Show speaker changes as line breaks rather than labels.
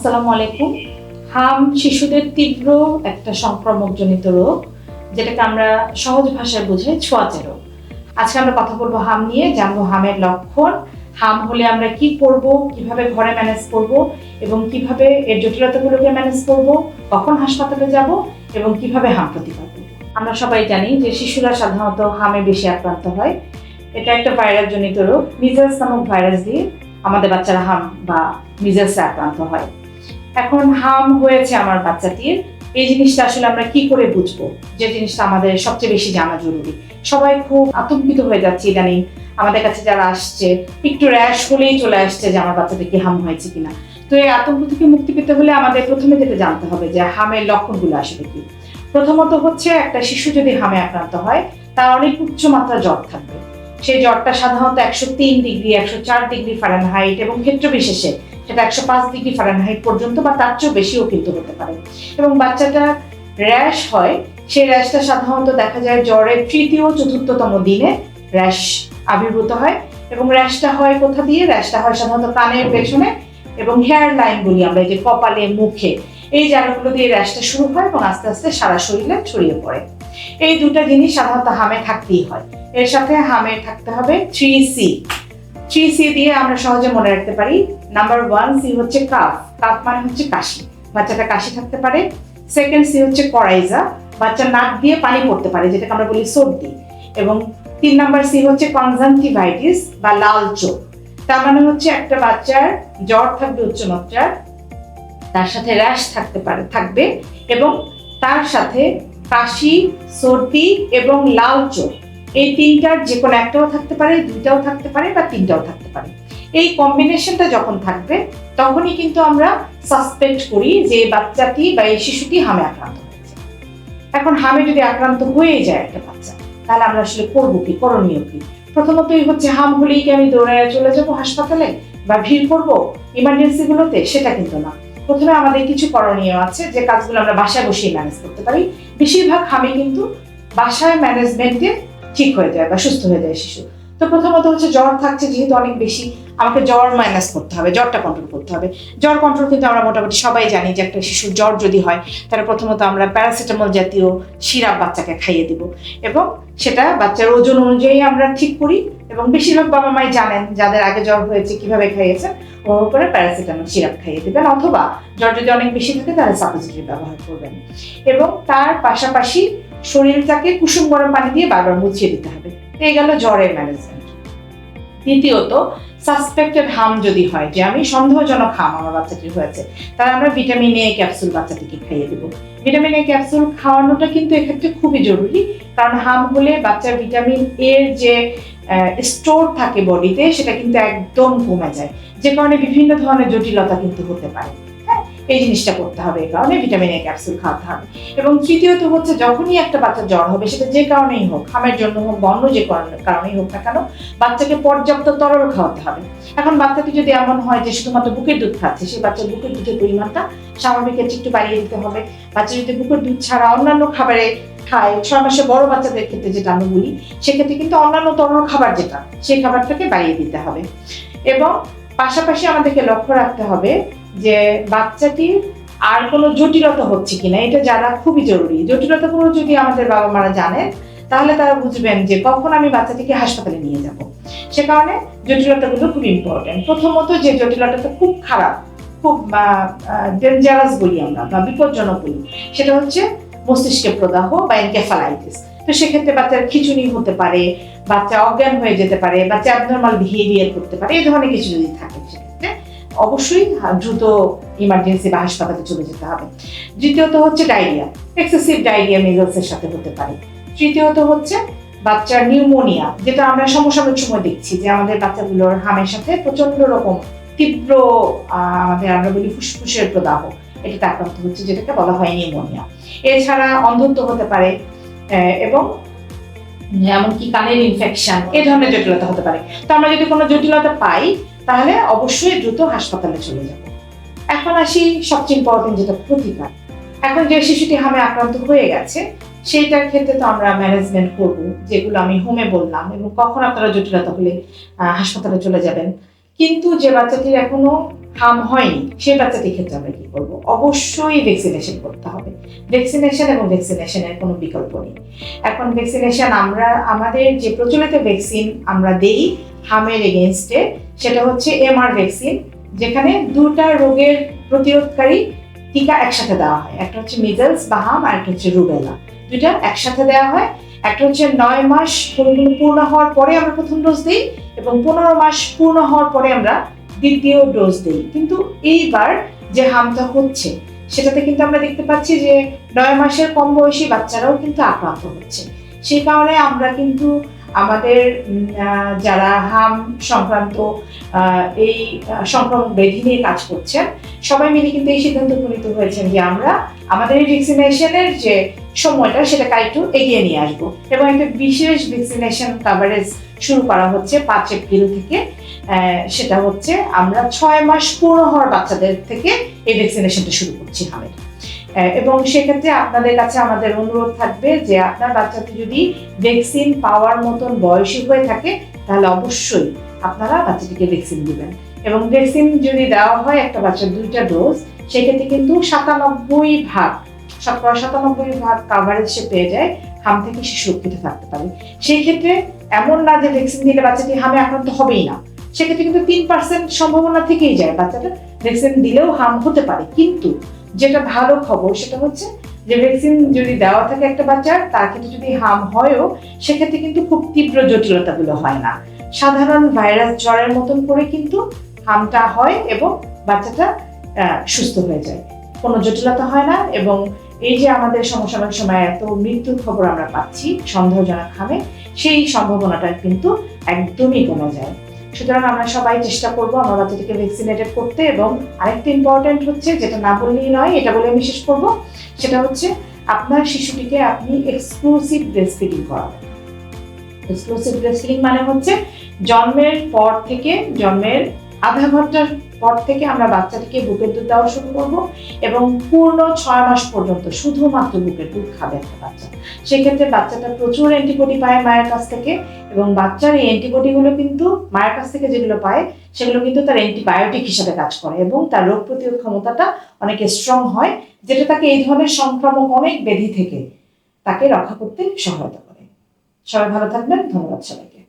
আসসালামু আলাইকুম। হাম শিশুদের তীব্র একটা সংক্রমকজনিত রোগ, যেটাকে আমরা সহজ ভাষায় বোঝাই ছোঁয়াচে রোগ। আজকে আমরা কথা বলবো হাম নিয়ে, জানবো হামের লক্ষণ, হাম হলে আমরা কি করব, কিভাবে ঘরে ম্যানেজ করব এবং কিভাবে এর জটিলতাগুলোকে ম্যানেজ করব, কখন হাসপাতালে যাব এবং কিভাবে হাম প্রতিকার করব। আমরা সবাই জানি যে শিশুরা সাধারণত হামে বেশি আক্রান্ত হয়। এটা একটা ভাইরাস জনিত রোগ। মিজেলস নামক ভাইরাস দিয়ে আমাদের বাচ্চারা হাম বা মিজেলসে আক্রান্ত হয়। এখন হাম হয়েছে আমার বাচ্চাটির, এই জিনিসটা আসলে আমরা কি করে বুঝবো, যে জিনিসটা আমাদের সবচেয়ে বেশি জানা জরুরি। সবাই খুব আতঙ্কিত হয়ে যাচ্ছে ইদানিং, আমাদের কাছে যারা আসছে একটু র্যাশ হলেই চলে আসছে যে আমার বাচ্চাটা কি হাম হয়েছে কিনা। তো এই আতঙ্ক থেকে মুক্তি পেতে হলে আমাদের প্রথমে যেটা জানতে হবে যে হামের লক্ষণগুলো আসলে কি। প্রথমত হচ্ছে, একটা শিশু যদি হামে আক্রান্ত হয় তার অনেক উচ্চমাত্রা জ্বর থাকবে। সেই জ্বরটা সাধারণত 103 ডিগ্রি, 104 ডিগ্রি ফারেনহাইট এবং ক্ষেত্র বিশেষে সেটা 105 ডিগ্রি ফারেনহাইট পর্যন্ত বা তার চেয়েও বেশিও কিন্তু হতে পারে। এবং বাচ্চাটা র্যাশ হয়, সেই র্যাশটা সাধারণত দেখা যায় জ্বরের তৃতীয় চতুর্থতম দিনে র্যাশ আবির্ভূত হয়। এবং র্যাশটা হয় কোথা দিয়ে? র্যাশটা হয় সাধারণত কানের পেছনে এবং হেয়ার লাইন বলি আমরা, এই যে কপালে, মুখে, এই জায়গাগুলো দিয়ে র্যাশটা শুরু হয় এবং আস্তে আস্তে সারা শরীরে ছড়িয়ে পড়ে। এই দুটা জিনিস সাধারণত হামে থাকতেই হয়। এর সাথে হামে থাকতে হবে 3C। 3C দিয়ে আমরা সহজে মনে রাখতে পারি। নাম্বার 1C হচ্ছে কাফ, কাফ মানে হচ্ছে কাশি, বাচ্চাটা কাশি থাকতে পারে। সেকেন্ড C হচ্ছে করাইজা, বাচ্চার নাক দিয়ে পানি পড়তে পারে, যেটাকে আমরা বলি সর্দি। এবং 3 নাম্বার C হচ্ছে কনজাংটিভাইটিস বা লাল চোখ। তার মানে হচ্ছে একটা বাচ্চার জ্বর থাকবে উচ্চমাত্রার, তার সাথে র্যাশ থাকবে এবং তার সাথে কাশি, সর্দি এবং লাল চোখ, এই তিনটার যে কোনো একটাও থাকতে পারে, দুইটাও থাকতে পারে বা তিনটাও থাকতে পারে। এই কম্বিনেশনটা যখন থাকবে তখনই কিন্তু আমরা সাসপেক্ট করি যে বাচ্চাটি বা এই শিশুটি হামে আক্রান্ত হয়েছে। এখন হামে যদি আক্রান্ত হয়ে যায় একটা বাচ্চা, তাহলে আমরা আসলে করবো কি, করণীয় কি? প্রথমতই হচ্ছে, হাম হলেই কি আমি দৌড়ায় চলে যাবো হাসপাতালে বা ভিড় করবো ইমার্জেন্সি গুলোতে? সেটা কিন্তু না। প্রথমে আমাদের কিছু করণীয় আছে, যে কাজগুলো আমরা বাসায় বসেই ম্যানেজ করতে পারি। বেশিরভাগ হামে কিন্তু বাসায় ম্যানেজমেন্টে ঠিক হয়ে যায় বা সুস্থ হয়ে যায় শিশু। তো প্রথমত হচ্ছে, জ্বর থাকছে যেহেতু অনেক বেশি, আমাকে জ্বর ম্যানেজ করতে হবে, জ্বরটা কন্ট্রোল করতে হবে। জ্বর কন্ট্রোল কিন্তু আমরা মোটামুটি সবাই জানি যে একটা শিশুর জ্বর যদি হয় তাহলে প্রথমত আমরা প্যারাসিটামল জাতীয় সিরাপ বাচ্চাকে খাইয়ে দিব এবং সেটা বাচ্চার ওজন অনুযায়ী আমরা ঠিক করি। এবং বেশিরভাগ বাবা মাই জানেন, যাদের আগে জ্বর হয়েছে কিভাবে খাইয়েছেন, ওর করে প্যারাসিটামল সিরাপ খাইয়ে দেবেন, অথবা জ্বর যদি অনেক বেশি থাকে তাহলে সাপোজিটরি ব্যবহার করবেন। এবং তার পাশাপাশি শরীরটাকে কুসুম গরম পানি দিয়ে বারবার মুছিয়ে দিতে হবে। এই গেল জ্বরের ম্যানেজমেন্ট। দ্বিতীয়ত, সাসপেক্টেড হাম যদি হয়, যে আমি সন্দেহজনক হাম আমার বাচ্চাটির হয়েছে, তাহলে আমরা ভিটামিন এ ক্যাপসুল বাচ্চাটিকে খাইয়ে দেবো। ভিটামিন এ ক্যাপসুল খাওয়ানোটা কিন্তু এক্ষেত্রে খুবই জরুরি, কারণ হাম হলে বাচ্চার ভিটামিন এর যে স্টোর থাকে বডিতে, সেটা কিন্তু একদম কমে যায়, যে কারণে বিভিন্ন ধরনের জটিলতা কিন্তু হতে পারে। এই জিনিসটা করতে হবে, এই কারণে ভিটামিন এ ক্যাপসুল খাওয়াতে হবে। এবং তৃতীয়ত হচ্ছে, যখনই একটা বাচ্চার জ্বর হবে, সেটা যে কারণেই হোক, হামের জন্য হোক বা অন্য যে কারণেই হোক না কেন, বাচ্চাকে পর্যাপ্ত তরল খাওয়াতে হবে। এখন বাচ্চাটি যদি এমন হয় যে শুধুমাত্র বুকের দুধ খাচ্ছে, সেই বাচ্চার বুকের দুধের পরিমাণটা স্বাভাবিকের একটু বাড়িয়ে দিতে হবে। বাচ্চা যদি বুকের দুধ ছাড়া অন্যান্য খাবারে খায়, 6 মাসে বড় বাচ্চাদের ক্ষেত্রে যেটা আমি বলি, সেক্ষেত্রে কিন্তু অন্যান্য তরল খাবার যেটা, সেই খাবারটাকে বাড়িয়ে দিতে হবে। এবং পাশাপাশি আমাদেরকে লক্ষ্য রাখতে হবে যে বাচ্চাটির আর কোনো জটিলতা হচ্ছে কিনা, এটা জানা খুবই জরুরি। জটিলতাগুলো যদি আমাদের বাবা মারা জানেন, তাহলে তারা বুঝবেন যে কখন আমি বাচ্চাটিকে হাসপাতালে নিয়ে যাব। সে কারণে জটিলতাগুলো খুব ইম্পর্টেন্ট। প্রথমত, যে জটিলতাটা খুব খারাপ, খুব ডেঞ্জারাস বলি আমরা বা বিপজ্জনক বলি, সেটা হচ্ছে মস্তিষ্কে প্রদাহ বা এনকেফালাইটিস। তো সেক্ষেত্রে বাচ্চার খিঁচুনি হতে পারে, বাচ্চা অজ্ঞান হয়ে যেতে পারে, বাচ্চা অ্যাবনর্মাল বিহেভিয়ার করতে পারে, এই ধরনের কিছু যদি থাকে, সেক্ষেত্রে অবশ্যই দ্রুত ইমার্জেন্সি বা হাসপাতালে চলে যেতে হবে। দ্বিতীয়ত হচ্ছে ডায়রিয়া, এক্সেসিভ ডায়রিয়া মেজেলসের সাথে হতে পারে। তৃতীয়ত হচ্ছে বাচ্চার নিউমোনিয়া, যেটা আমরা সমসাময়িক সময় দেখছি যে আমাদের বাচ্চাগুলোর হামের সাথে প্রচন্ড রকম তীব্র আমরা বলি ফুসফুসের প্রদাহ, এটা আক্রান্ত হচ্ছে, যেটাকে বলা হয় নিউমোনিয়া। এছাড়া অন্ধত্ব হতে পারে এবং এমনকি কানের ইনফেকশন, এই ধরনের জটিলতা হতে পারে। তো আমরা যদি কোনো জটিলতা পাই, তাহলে অবশ্যই দ্রুত হাসপাতালে চলে যাব। এখন আসি সবচেয়ে ইম্পর্টেন্ট, যেটা প্রতিকার। এখন যে শিশুটি হামে আক্রান্ত হয়ে গেছে, সেইটার ক্ষেত্রে তো আমরা ম্যানেজমেন্ট করব, যেগুলো আমি হোমে বললাম। এবং কখন আপনারা জটিলতা হলে হাসপাতালে চলে যাবেন, কিন্তু যে বাচ্চাটির এখনো হাম হয়নি সেই বাচ্চাটির ক্ষেত্রে আমরা কি করবো? অবশ্যই ভ্যাকসিনেশন করতে হবে। ভ্যাকসিনেশন এবং ভ্যাকসিনেশনের কোনো বিকল্প নেই। এখন ভ্যাকসিনেশন আমরা আমাদের যে প্রচলিত ভ্যাকসিন আমরা দেই হামের এগেনস্টে, সেটা হচ্ছে এমআর ভ্যাকসিন, যেখানে দুটা রোগের প্রতিরোধকারী টিকা একসাথে দেওয়া হয়। একটা হচ্ছে মিজলস বা হাম, আর একটা হচ্ছে রুবেলা। দুইটা একসাথে দেওয়া হয়। একটা হচ্ছে 9 মাস পূর্ণ হওয়ার পরে আমরা প্রথম ডোজ দিই এবং 15 মাস পূর্ণ হওয়ার পরে আমরা দ্বিতীয় ডোজ দিই। কিন্তু এইবার যে হামটা হচ্ছে সেটাতে কিন্তু আমরা দেখতে পাচ্ছি যে 9 মাসের কম বয়সী বাচ্চারাও কিন্তু আক্রান্ত হচ্ছে। সেই কারণে আমরা কিন্তু আমাদের যারা হাম সংক্রান্ত এই সংক্রামক ব্যাধি নিয়ে কাজ করছেন সবাই মিলে কিন্তু এই সিদ্ধান্ত উপনীত হয়েছেন যে আমরা আমাদের এই ভ্যাকসিনেশনের যে সময়টা সেটাকে একটু এগিয়ে নিয়ে আসবো এবং একটা বিশেষ ভ্যাকসিনেশন কভারেজ শুরু করা হচ্ছে 5 এপ্রিল থেকে। সেটা হচ্ছে আমরা 6 মাস পূর্ণ হওয়ার বাচ্চাদের থেকে এই ভ্যাকসিনেশনটা শুরু করছি হামের। এবং সেক্ষেত্রে আপনাদের কাছে আমাদের অনুরোধ থাকবে যে আপনার বাচ্চাটি যদি ভ্যাকসিন পাওয়ার মতন বয়সী হয়ে থাকে তাহলে অবশ্যই আপনারা বাচ্চাটিকে ভ্যাকসিন দিবেন। এবং ভ্যাকসিন যদি দেওয়া হয় একটা বাচ্চার 2টা ডোজ, সেক্ষেত্রে কিন্তু 97% কাভারেজ সে পেয়ে যায়, হাম থেকে সে সুরক্ষিত থাকতে পারে। সেই ক্ষেত্রে এমন না যে ভ্যাকসিন দিলে বাচ্চাটি হামে আক্রান্ত হবেই না, সেক্ষেত্রে কিন্তু 3% সম্ভাবনা থেকেই যায় বাচ্চাটা ভ্যাকসিন দিলেও হাম হতে পারে। কিন্তু যেটা ভালো খবর সেটা হচ্ছে যে ভ্যাকসিন যদি দেওয়া থাকে একটা বাচ্চার, তার ক্ষেত্রে যদি হাম হয়ও সেক্ষেত্রে কিন্তু খুব তীব্র জটিলতাগুলো হয় না। সাধারণ ভাইরাস জ্বরের মতন করে কিন্তু হামটা হয় এবং বাচ্চাটা সুস্থ হয়ে যায়, কোনো জটিলতা হয় না। এবং এই যে আমাদের সমসাময়িক সময় এত মৃত্যুর খবর আমরা পাচ্ছি সন্দেহজনক হামে, সেই সম্ভাবনাটা কিন্তু একদমই কমে যায়। সুতরাং আমরা সবাই চেষ্টা করবো আমার বাচ্চাটিকে ভ্যাকসিনেটেড করতে। এবং আরেকটা ইম্পর্টেন্ট হচ্ছে, যেটা না বললেই নয়, এটা বলে আমি শেষ করবো, সেটা হচ্ছে আপনার শিশুটিকে আপনি এক্সক্লুসিভ ব্রেস্ট ফিডিং করাবেন। এক্সক্লুসিভ ব্রেস্ট ফিডিং মানে হচ্ছে জন্মের পর থেকে, জন্মের আধা ঘন্টার পর থেকে আমরা বাচ্চাটিকে বুকের দুধ দেওয়া শুরু করবো এবং পূর্ণ 6 মাস পর্যন্ত শুধুমাত্র বুকের দুধ খাবে একটা বাচ্চা। সেক্ষেত্রে বাচ্চাটা প্রচুর অ্যান্টিবডি পায় মায়ের কাছ থেকে, এবং বাচ্চার এই অ্যান্টিবডিগুলো কিন্তু মায়ের কাছ থেকে যেগুলো পায় সেগুলো কিন্তু তার অ্যান্টিবায়োটিক হিসাবে কাজ করে এবং তার রোগ প্রতিরোধ ক্ষমতাটা অনেক স্ট্রং হয়, যেটা তাকে এই ধরনের সংক্রামক অনেক ব্যাধি থেকে তাকে রক্ষা করতে সহায়তা করে। সবাই ভালো থাকবেন। ধন্যবাদ সবাইকে।